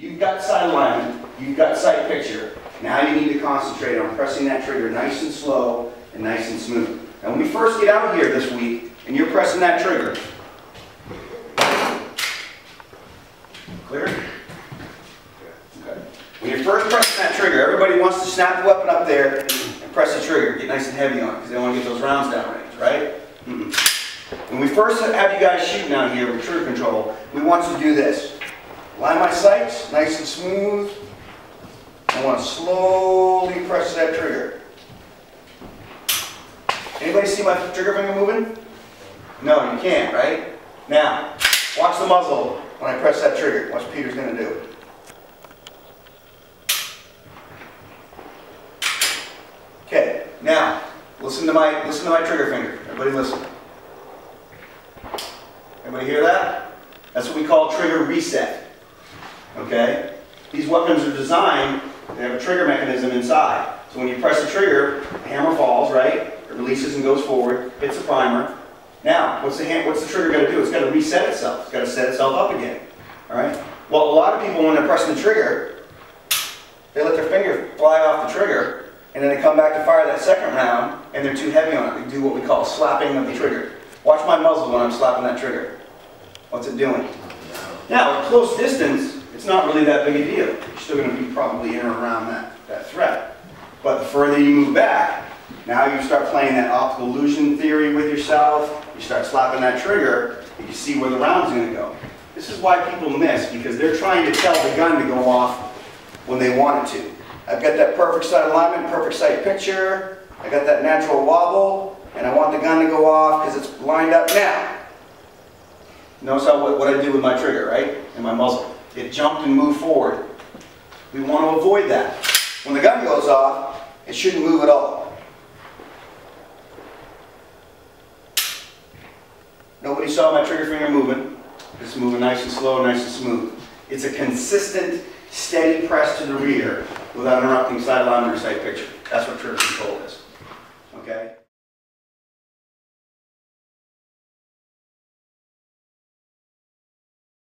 You've got sight alignment, you've got sight picture. Now you need to concentrate on pressing that trigger nice and slow and nice and smooth. Now when we first get out here this week and you're pressing that trigger, clear? Okay. When you're first pressing that trigger, everybody wants to snap the weapon up there and press the trigger, get nice and heavy on it because they want to get those rounds downrange, right? When we first have you guys shooting out here with trigger control, we want you to do this. Line my sights, nice and smooth. I want to slowly press that trigger. Anybody see my trigger finger moving? No, you can't, right? Now, watch the muzzle when I press that trigger. Watch what Peter's going to do. Okay, now, listen to my trigger finger. Everybody listen. Everybody hear that? That's what we call trigger reset. Okay? These weapons are designed, they have a trigger mechanism inside. So when you press the trigger, the hammer falls, right? It releases and goes forward, hits the primer. Now, what's the trigger got to do? It's got to reset itself. It's got to set itself up again. Alright? Well, a lot of people, when they're pressing the trigger, they let their finger fly off the trigger, and then they come back to fire that second round, and they're too heavy on it. They do what we call slapping of the trigger. Watch my muzzle when I'm slapping that trigger. What's it doing? Now, at close distance, it's not really that big a deal. You're still going to be probably in or around that threat. But the further you move back, now you start playing that optical illusion theory with yourself. You start slapping that trigger, and you see where the round's going to go. This is why people miss, because they're trying to tell the gun to go off when they want it to. I've got that perfect sight alignment, perfect sight picture. I got that natural wobble, and I want the gun to go off because it's lined up now. Notice what I did with my trigger, right? And my muzzle. It jumped and moved forward. We want to avoid that. When the gun goes off, it shouldn't move at all. Nobody saw my trigger finger moving. It's moving nice and slow, nice and smooth. It's a consistent, steady press to the rear without interrupting sight alignment or sight picture.